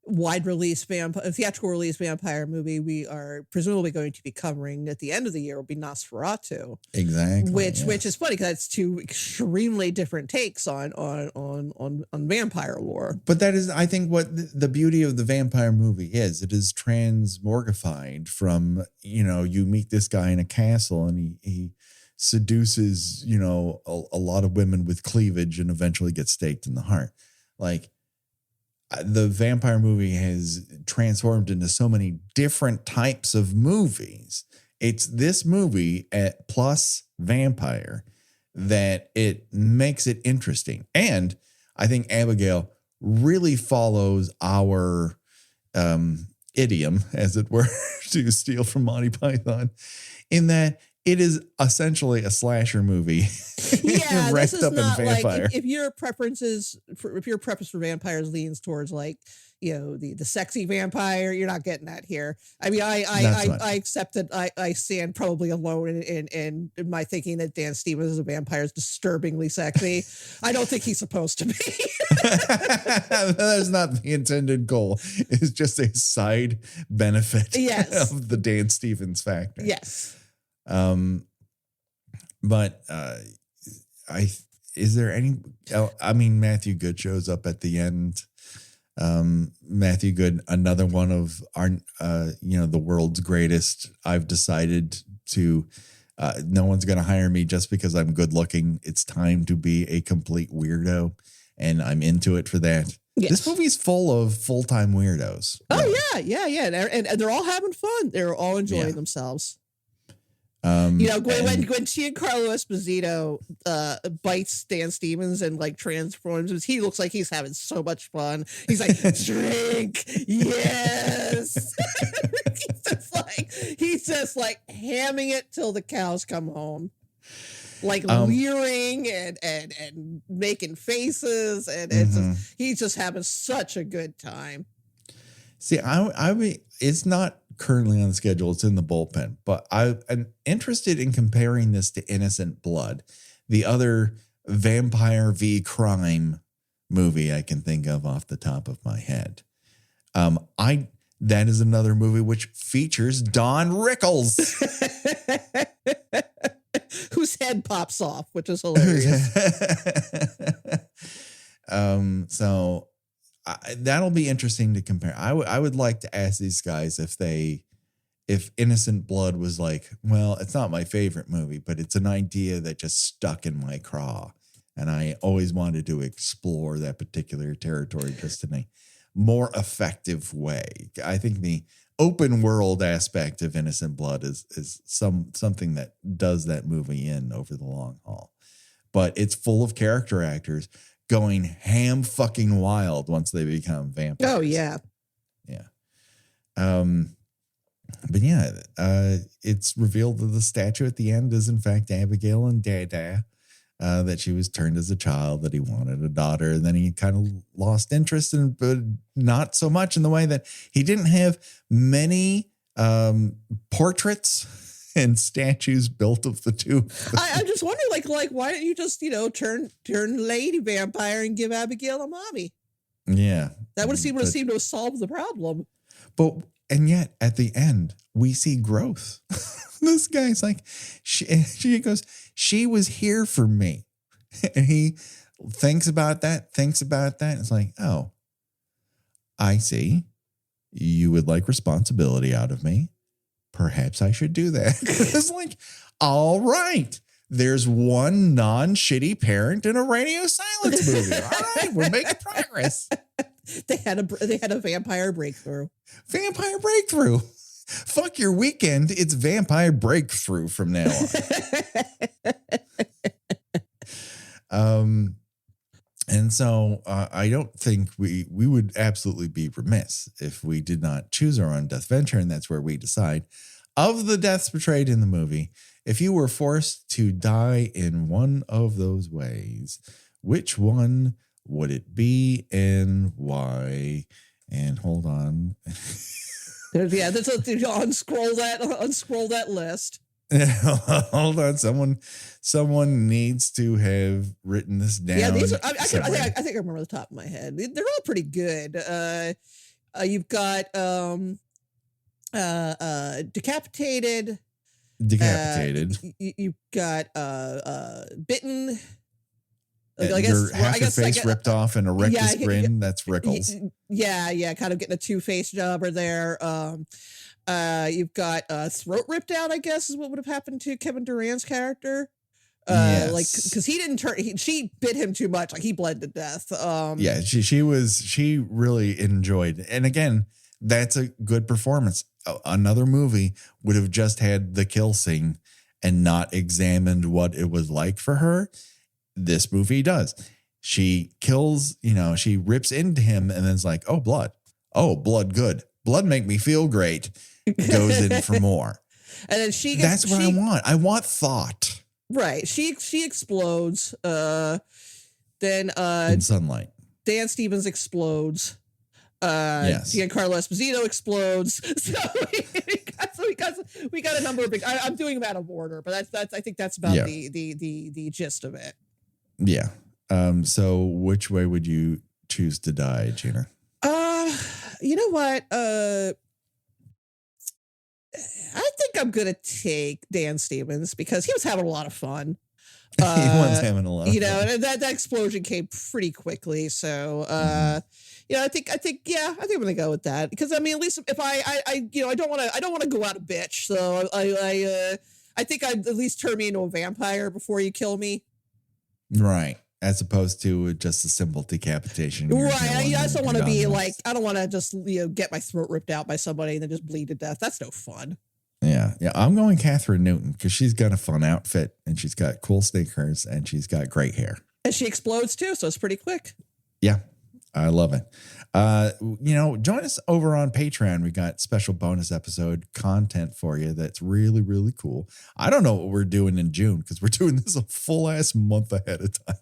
theatrical release vampire movie we are presumably going to be covering at the end of the year will be Nosferatu. Exactly. Which is funny because that's 2 extremely different takes on vampire lore. But that is, I think, what the beauty of the vampire movie is. It is transmorgified from, you meet this guy in a castle and he seduces, a lot of women with cleavage and eventually gets staked in the heart. Like, the vampire movie has transformed into so many different types of movies. It's this movie plus vampire that it makes it interesting. And I think Abigail really follows our idiom, as it were, to steal from Monty Python, in that it is essentially a slasher movie. Yeah, wrapped this is up not in vampire. like if your preference for vampires leans towards like the sexy vampire, you're not getting that here. I mean, I accept that I stand probably alone in my thinking that Dan Stevens as a vampire is disturbingly sexy. I don't think he's supposed to be. That's not the intended goal. It's just a side benefit of the Dan Stevens factor. Yes. But is there any, I mean, Matthew Good shows up at the end. Matthew Good, another one of our, the world's greatest. I've decided to, no one's going to hire me just because I'm good looking. It's time to be a complete weirdo. And I'm into it for that. Yes. This movie's full of full-time weirdos. Oh yeah. And they're all having fun. They're all enjoying themselves. When Giancarlo Esposito bites Dan Stevens and like transforms, he looks like he's having so much fun. He's like, drink, yes. he's just like hamming it till the cows come home, like leering and making faces, and it's he's just having such a good time. See, it's not currently on the schedule. It's in the bullpen, but I'm interested in comparing this to Innocent Blood, the other vampire v crime movie I can think of off the top of my head. That is another movie which features Don Rickles, whose head pops off, which is hilarious. So that'll be interesting to compare. I would like to ask these guys if Innocent Blood was like, well, it's not my favorite movie, but it's an idea that just stuck in my craw. And I always wanted to explore that particular territory just in a more effective way. I think the open world aspect of Innocent Blood is something that does that movie in over the long haul. But it's full of character actors. going ham fucking wild once they become vampires. Oh yeah. Yeah. But yeah, it's revealed that the statue at the end is in fact Abigail and Dada, that she was turned as a child, that he wanted a daughter. And then he kind of lost interest in, but not so much in the way that he didn't have many portraits and statues built of the two. I'm just wondering, like, why don't you just, turn lady vampire and give Abigail a mommy? Yeah. That would seem to have solved the problem. And yet at the end, we see growth. This guy's like, she goes, she was here for me. And he thinks about that. It's like, oh, I see. You would like responsibility out of me. Perhaps I should do that. It's like, all right. There's one non-shitty parent in a radio silence movie. All right, we're making progress. They had a vampire breakthrough. Vampire breakthrough. Fuck your weekend. It's vampire breakthrough from now on. And so I don't think we would absolutely be remiss if we did not choose our own death venture, and that's where we decide of the deaths portrayed in the movie. If you were forced to die in one of those ways, which one would it be and why? And hold on. Yeah, unscroll that list. Hold on. Someone needs to have written this down. Yeah, these are, I think I remember the top of my head. They're all pretty good. You've got decapitated. You've got bitten. Half your face ripped off and a reckless grin. That's Rickles. Yeah, kind of getting a two-faced jobber there. You've got throat ripped out, I guess, is what would have happened to Kevin Durant's character. Yes. Like, because he didn't she bit him too much, like he bled to death. Yeah, she really enjoyed it. And again, that's a good performance. Another movie would have just had the kill scene and not examined what it was like for her. This movie does. She kills, she rips into him and then it's like, oh, blood. Oh, blood, good. Blood make me feel great. Goes in for more. And then that's what I want. I want thought. Right. She explodes. Then in sunlight. Dan Stevens explodes. Yes. Giancarlo Esposito explodes. So we got a number of big. I'm doing them out of order, but that's I think that's about the gist of it. Yeah. So which way would you choose to die, Gina? You know what? I think I'm gonna take Dan Stevens because he was having a lot of fun. He was having a lot of fun. And that explosion came pretty quickly. So I think I'm gonna go with that because at least if I don't want to go out a bitch. So I think I'd at least turn me into a vampire before you kill me. Right. As opposed to just a simple decapitation. Right. I just don't want to be like, I don't want to just, get my throat ripped out by somebody and then just bleed to death. That's no fun. Yeah. Yeah. I'm going Catherine Newton because she's got a fun outfit and she's got cool sneakers and she's got great hair. And she explodes too. So it's pretty quick. Yeah. I love it. Join us over on Patreon. We got special bonus episode content for you that's really, really cool. I don't know what we're doing in June because we're doing this a full ass month ahead of time,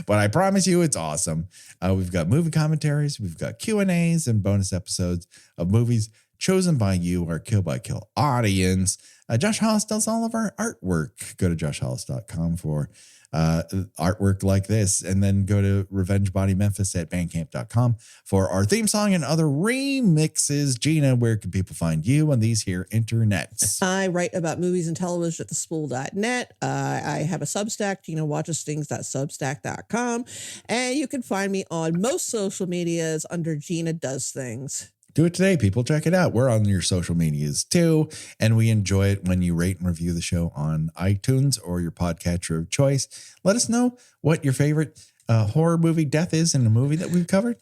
but I promise you it's awesome. We've got movie commentaries, we've got Q&As and bonus episodes of movies chosen by you, our Kill by Kill audience. Josh Hollis does all of our artwork. Go to joshhollis.com for artwork like this, and then go to Revenge Body Memphis at bandcamp.com for our theme song and other remixes. Gina, where can people find you on these here internets? I write about movies and television at thespool.net. I have a Substack, GinaWatchesThings.substack.com, and you can find me on most social medias under Gina Does Things. Do it today, people. Check it out. We're on your social medias too. And we enjoy it when you rate and review the show on iTunes or your podcatcher of choice. Let us know what your favorite horror movie death is in a movie that we've covered.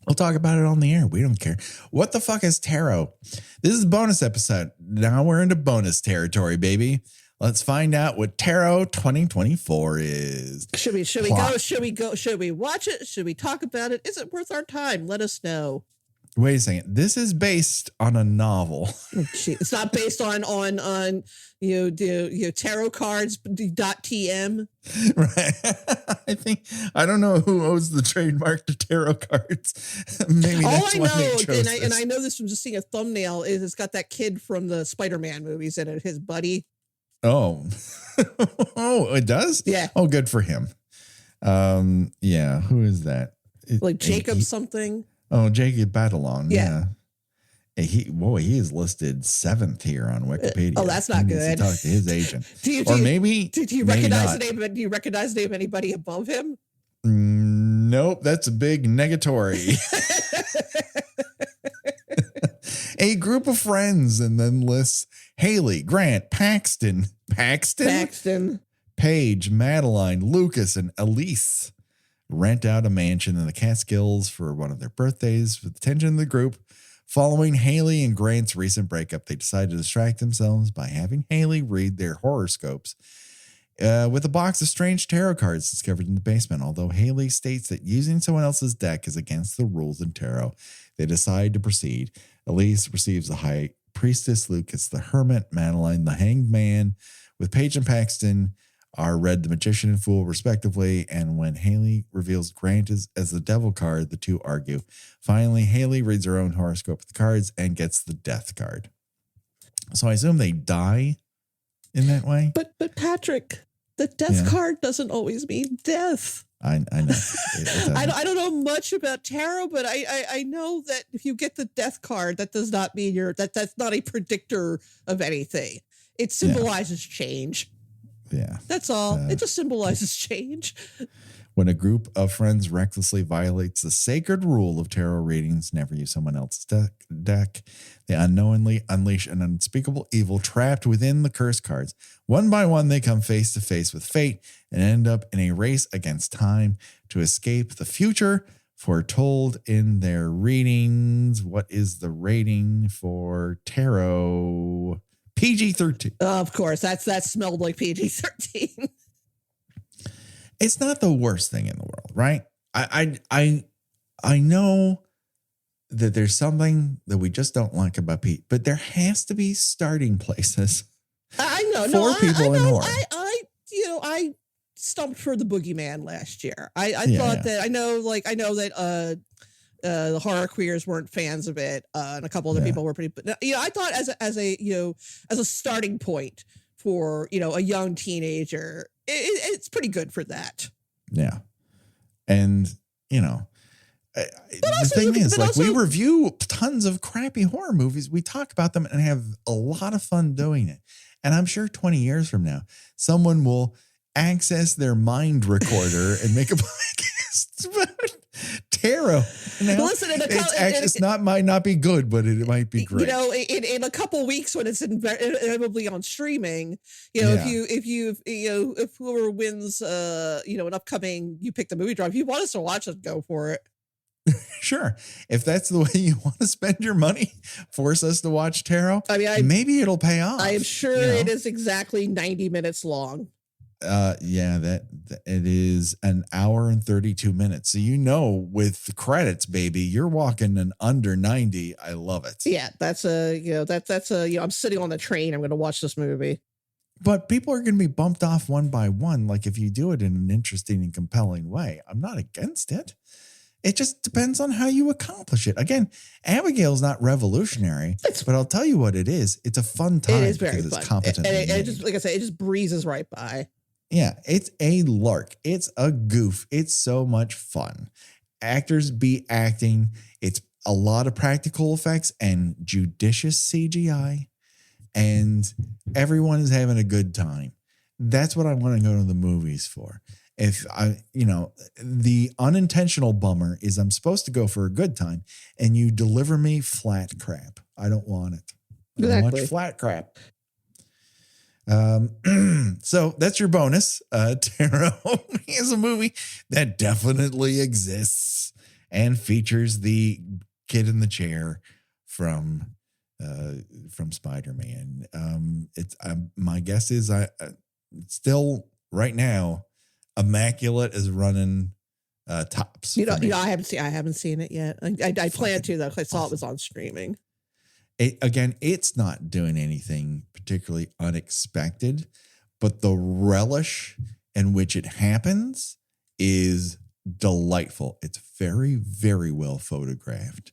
We'll talk about it on the air. We don't care. What the fuck is tarot? This is a bonus episode. Now we're into bonus territory, baby. Let's find out what Tarot 2024 is. Should we go? Should we go? Should we watch it? Should we talk about it? Is it worth our time? Let us know. Wait a second. This is based on a novel. It's not based on tarot cards .tm. Right. I don't know who owns the trademark to tarot cards. Maybe all that's I why know, they chose and I know this from just seeing a thumbnail, is it's got that kid from the Spider-Man movies in it, his buddy. Oh, oh, it does? Yeah. Oh, good for him. Yeah. Who is that? Like Jacob something. Oh, Jacob Batalon. Yeah. He is listed 7th here on Wikipedia. Oh, that's not good. To talk to his agent. Do you recognize the name? Do you recognize the name of anybody above him? Nope, that's a big negatory. A group of friends, and then lists Haley, Grant, Paxton, Paige, Madeline, Lucas, and Elise rent out a mansion in the Catskills for one of their birthdays. With the attention of the group, following Haley and Grant's recent breakup, they decided to distract themselves by having Haley read their horoscopes with a box of strange tarot cards discovered in the basement. Although Haley states that using someone else's deck is against the rules in tarot, they decide to proceed. Elise receives the High Priestess, Lucas the Hermit, Madeline the Hanged Man, with Paige and Paxton are read the Magician and Fool respectively, and when Haley reveals Grant as the Devil card, the two argue. Finally, Haley reads her own horoscope with the cards and gets the Death card. So I assume they die in that way? But Patrick, the Death card doesn't always mean death. I know. I don't know much about tarot, but I know that if you get the Death card, that does not mean that's not a predictor of anything. It symbolizes change. Yeah. That's all. It just symbolizes change. When a group of friends recklessly violates the sacred rule of tarot readings, never use someone else's deck, they unknowingly unleash an unspeakable evil trapped within the curse cards. One by one, they come face to face with fate and end up in a race against time to escape the future foretold in their readings. What is the rating for tarot? PG-13. Of course, that smelled like PG-13. It's not the worst thing in the world, right? I know that there's something that we just don't like about Pete, but there has to be starting places. I know for people in horror. I stumped for the Boogeyman last year. I thought that I know that the horror queers weren't fans of it, and a couple other people were pretty. But I thought as a starting point for a young teenager, it's pretty good for that. Yeah, and the thing is, we review tons of crappy horror movies. We talk about them and have a lot of fun doing it. And I'm sure 20 years from now, someone will access their mind recorder and make a podcast about tarot. Listen, might not be good, but it might be great. In a couple weeks when it's inevitably on streaming, if whoever wins, an upcoming You Pick the Movie Drop, if you want us to watch it, go for it. Sure. If that's the way you want to spend your money, force us to watch tarot. I mean, maybe it'll pay off. I am sure it is exactly 90 minutes long. That it is an hour and 32 minutes. So with the credits, baby, you're walking an under 90. I love it. Yeah, that's I'm sitting on the train. I'm going to watch this movie. But people are going to be bumped off one by one. Like if you do it in an interesting and compelling way, I'm not against it. It just depends on how you accomplish it. Again, Abigail's not revolutionary, but I'll tell you what it is. It's a fun time. It is very fun. It's competent. And it just, like I said, it just breezes right by. Yeah, it's a lark. It's a goof. It's so much fun. Actors be acting. It's a lot of practical effects and judicious CGI. And everyone is having a good time. That's what I want to go to the movies for. If the unintentional bummer is I'm supposed to go for a good time and you deliver me flat crap. I don't want it. Exactly. Much flat crap. So that's your bonus. Tarot is a movie that definitely exists and features the kid in the chair from from Spider-Man. It's my guess is still right now, Immaculate is running tops. You know, I haven't seen it yet. I plan to though, 'cause I saw it was on streaming. It's not doing anything particularly unexpected, but the relish in which it happens is delightful. It's very, very well photographed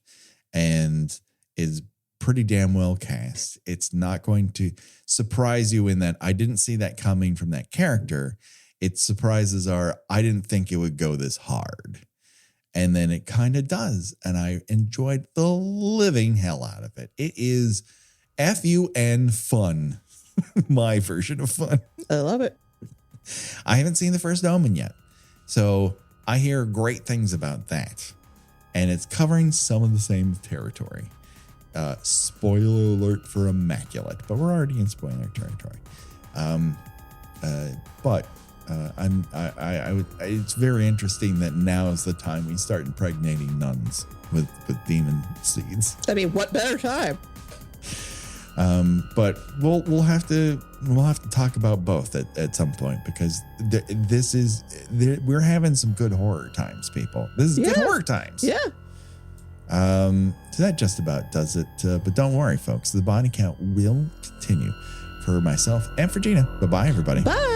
and is pretty damn well cast. It's not going to surprise you in that I didn't see that coming from that character. Its surprises are, I didn't think it would go this hard. And then it kind of does. And I enjoyed the living hell out of it. It is FUN fun. My version of fun. I love it. I haven't seen the first Omen yet. So I hear great things about that. And it's covering some of the same territory. Spoiler alert for Immaculate, but we're already in spoiler territory. It's very interesting that now is the time we start impregnating nuns with demon seeds. I mean, what better time? But we'll have to talk about both at some point, because we're having some good horror times, people. This is good horror times. Yeah. So that just about does it. But don't worry, folks. The body count will continue for myself and for Gina. Bye-bye, everybody. Bye.